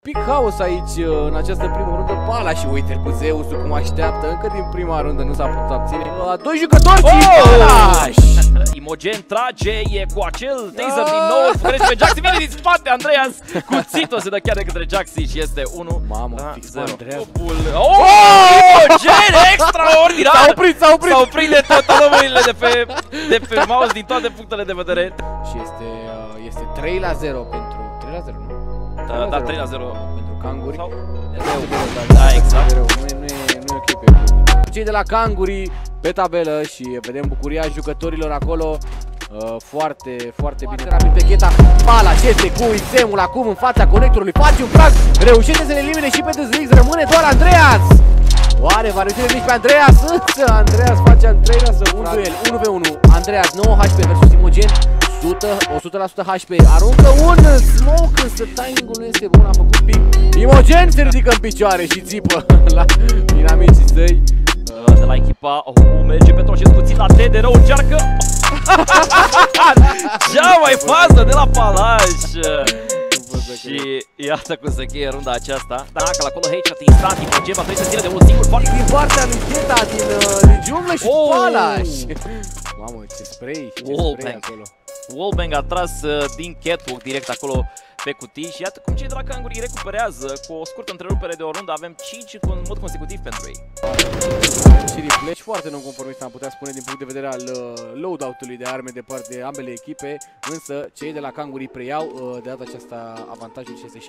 pic haos aici în această primă rundă. Pala și uite cu Zeusul cum așteaptă. Încă din prima rundă nu s-a putut abține. Doi jucători și Palaș! Imogen trage, e cu acel taser din nou, îl pe Jaxi, vine din spate Andreas, cuțitul se dă chiar de către Jaxi și este 1. Mamă, fix pe Andreas. Imogen, extraordinar! S-a oprit de tot lămârile de pe mouse din toate punctele de vedere. Și este 3-0 pentru... 3-0, nu? Da, 3-0 pentru Kanguri. Da, exact. Nu e ok pe cei de la Kanguri pe tabelă și vedem bucuria jucătorilor acolo. Foarte bine. Rapid pe Gheta. Pala și este cu Isemul acum în fața conectorului. Face un frag. Reușește să le elimine și pe Dezlix. Rămâne doar Andreas. Oare va reuși nici pe Andreas? Însă Andreas face al treilea să un duel 1v1. Andreas 9 HP versus Imogen 100% HP. Aruncă un smoke, însă timing-ul nu este bun, a făcut pic. Imogen se ridică în picioare și țipă la dinamicii săi. De la echipa merge Petroșescu, țin la TDR, încearcă cea mai fază de la Palaș. Și iată cum se încheie runda aceasta. Dacă la acolo headshot instant, Imogen va trebui să țină de un singur foarte din partea lui Gheta din junglă și Palaș. Mamă, ce spray, acolo. Wallbang a tras din catwalk direct acolo pe cutii și iată cum cei de la Kanguri recuperează cu o scurtă întrerupere de o rundă. Avem 5 în mod consecutiv pentru ei. Și replay foarte non-conformist, am putea spune, din punct de vedere al loadout-ului de arme de parte de ambele echipe, însă cei de la Kanguri preiau de data aceasta avantajul și este 7-5.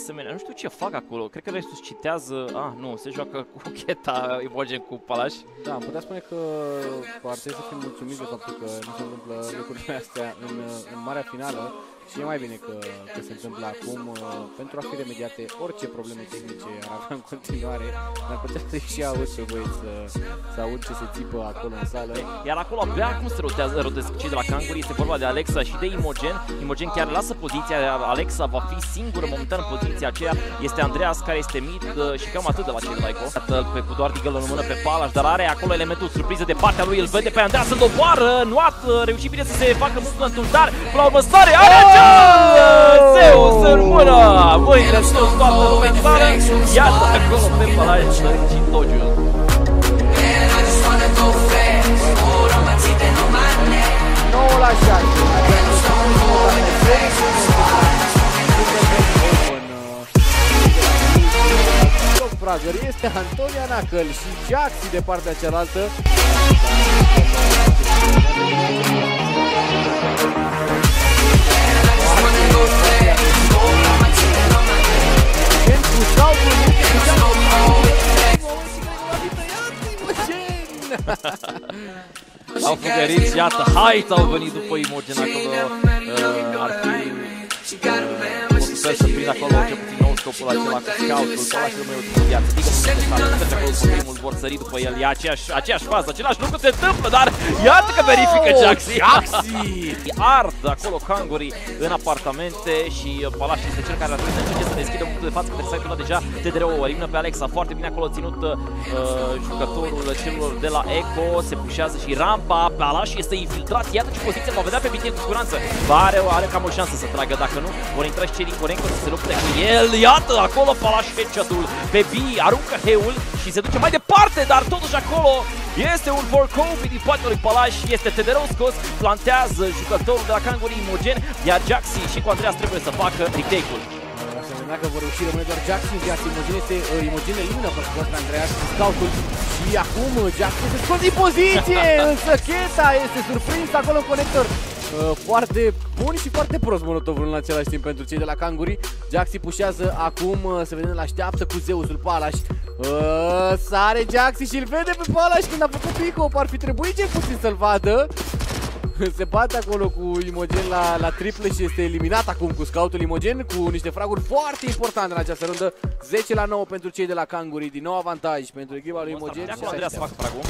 Asemenea, nu știu ce fac acolo, cred că restul citează, nu, se joacă cu Gheta, Imogen cu Palaș. Da, am putea spune că ar trebui să fim mulțumiți de faptul că nu se întâmplă lucrurile astea în marea finală. Și e mai bine că se întâmplă acum pentru a fi remediate orice probleme tehnice ar avea în continuare. Dar putea să și auzi pe băieți să aud ce se țipă acolo în sală. Iar acolo abia acum se rodesc cei de la Kanguri, este vorba de Alexa și de Imogen. Imogen chiar lasă poziția, Alexa va fi singură momentan în poziția aceea. Este Andreas care este mid și cam atât de la cei de la Ico. Cu doar Deagle în mână pe Palaș, dar are acolo elementul surpriză de partea lui, îl vede pe Andreas, îl doboară, nu a reușit bine să se facă movementul, dar până la urmă sare, Zeus în mână! Mâinile sus, toată lumea în țară. Iată acolo pe Palaș și Dogiul. Nouă la 6. Fragăr este Antonia Nacăl și Jaxi de partea cealaltă. Au fugărit, iată, Height au venit după Imogen acolo. Ar fi sper să prind acolo cel puțin nou scopul acela cu scout-ul. Palaș rămâne ultimul viață. Digă nu se stare, nu acolo cu primul, vor sări după el. E aceeași fază, același lucru se întâmplă, dar iată că verifică Jaxi. Ard acolo Kanguri în apartamente și Palaș este cel care ar trebui să încerce să deschidă punctul de față către site-ul ăla deja. TDR-ul elimină pe Alexa, foarte bine acolo ținut jucătorul celor de la Eco, se pușează și rampa, Palaș este infiltrat, iată ce poziție va vedea pe Bitnie cu siguranță. Are cam o șansă să tragă, dacă nu, vor intra și cei din Corenco să se lupte cu el. Iată acolo Palaș headshot-ul pe B, aruncă heul și se duce mai departe, dar totuși acolo este un Vorkovi din partea lui Palaș, este TDR-ul scos, plantează jucătorul de la Kanguri Imogen, iar Jaxi și cu Andreas trebuie să facă retake-ul. Dacă vor reuși, rămâne doar Jaxi în viață. Imogen elimină pe Andreas scoutul și acum Jaxi se scoate din poziție, însă Gheta este surprins acolo în conector. Foarte bun și foarte prost molotovul în același timp pentru cei de la Kanguri. Jaxi pușează acum, se vede, îl așteaptă cu Zeusul Palaș. Sare Jaxi și îl vede pe Palaș când a făcut pick-up, ar fi trebuit cel puțin să-l vadă. Se bate acolo cu Imogen la triple și este eliminat acum cu scoutul Imogen cu niște fraguri foarte importante în această rundă. 10-9 pentru cei de la Kanguri, din nou avantaj pentru echipa lui Imogen. Și Andreea să facă fragul.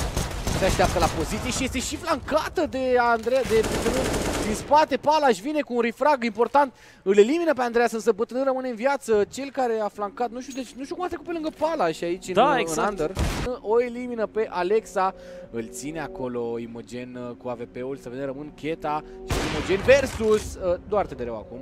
Se așteaptă la poziție și este și flancată de Andreea, din spate. Palaș vine cu un refrag important, îl elimină pe Andreas, însă bătrânul rămâne în viață. Cel care a flancat, nu știu cum a trecut pe lângă Palaș aici, în under. O elimină pe Alexa, îl ține acolo Imogen cu AVP-ul, să vedem, rămân Gheta și Imogen versus doar TDR-ul acum.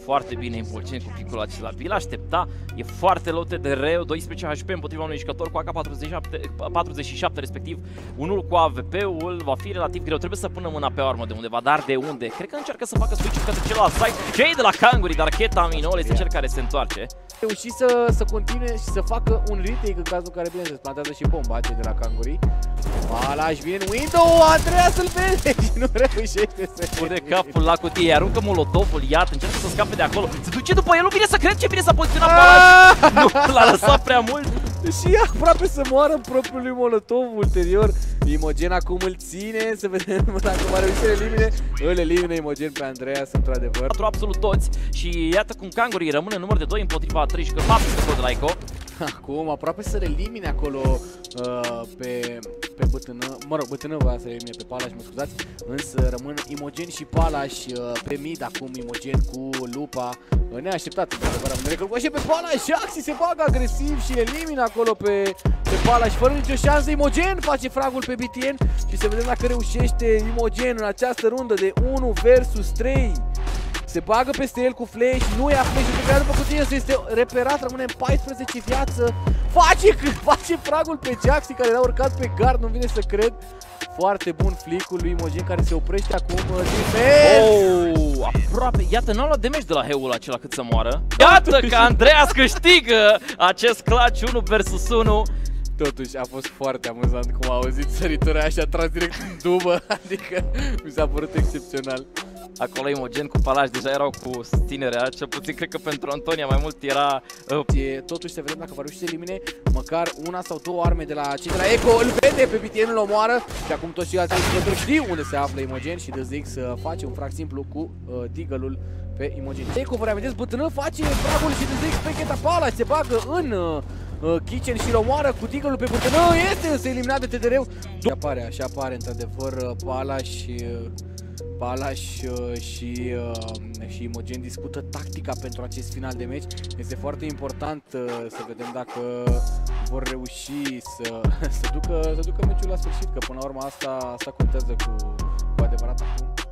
foarte bine Imogen cu picul acela. Vi-l aștepta, e foarte low TDR, 12 HP împotriva unui jucător cu AK-47 respectiv, unul cu AWP-ul, va fi relativ greu. Trebuie să pună mâna pe armă de undeva, dar de unde? Cred că încearcă să facă switch-ul către celălalt site. Cei de la Kanguri, dar Ketaminol este cel care se întoarce. Reuși să continue și să facă un retake în cazul în care, bineînțeles, plantează și bomba cei de la Kanguri. Palaș vine în window, Andreas îl vede și nu reușește să pune capul la cutie, aruncă molotovul, iată, încearcă să scape de acolo. Se duce după el, nu vine să cred ce bine s-a poziționat Palaș. Nu l-a lăsat prea mult. Și aproape să moară în propriul lui molotov ulterior. Imogen acum îl ține, să vedem dacă va reuși să elimine. Îl elimine Imogen pe Andreas, într-adevăr. Absolut toți și iată cum Kanguri rămâne număr de 2 împotriva 3 și că 4 de la Ico. Acum aproape să elimine acolo pe Bătână, mă rog, Bătână va să elimine pe Palaș, mă scuzați, însă rămân Imogen și Palaș pe mid, acum Imogen cu lupa, neașteptat, într-adevăr, am recunoscut pe Palaș, Jaxi se bagă agresiv și elimină acolo pe Palaș, fără nicio șansă. Imogen face fragul pe BTN și să vedem dacă reușește Imogen în această rundă de 1 versus 3. Se bagă peste el cu flash, nu ia flash-ul pe care după cutie să este reperat, rămâne în 14 viață. Face fragul pe Jaxi care era urcat pe gard, nu vine să cred. Foarte bun flick-ul lui Imogen care se oprește acum Oh, aproape, iată, n-a luat damage de la heul acela cât să moară. Iată că Andreas câștigă acest clutch 1 versus 1. Totuși a fost foarte amuzant cum a auzit săritura aia și a tras direct în dubă, adică mi s-a părut excepțional. Acolo Imogen cu Palaș deja erau cu susținerea, cel puțin cred că pentru Antonia mai mult era... Totuși să vedem dacă va reuși să elimine măcar una sau două arme de la cei de la Eco, îl vede pe BTN, îl omoară și acum toți ceilalți jucători știu unde se află Imogen și DZX face un frag simplu cu Deagle-ul pe Imogen. Eco, vă reamintesc, Bătână face fragul și DZX pe Keta Palaș, se bagă în Kitchen și îl omoară cu Deagle-ul pe Bătână, este însă eliminat de TDR-ul. Așa apare într-adevăr Palaș și Imogen discută tactica pentru acest final de meci. Este foarte important să vedem dacă vor reuși să ducă meciul la sfârșit, că până la urmă asta contează cu adevărat acum.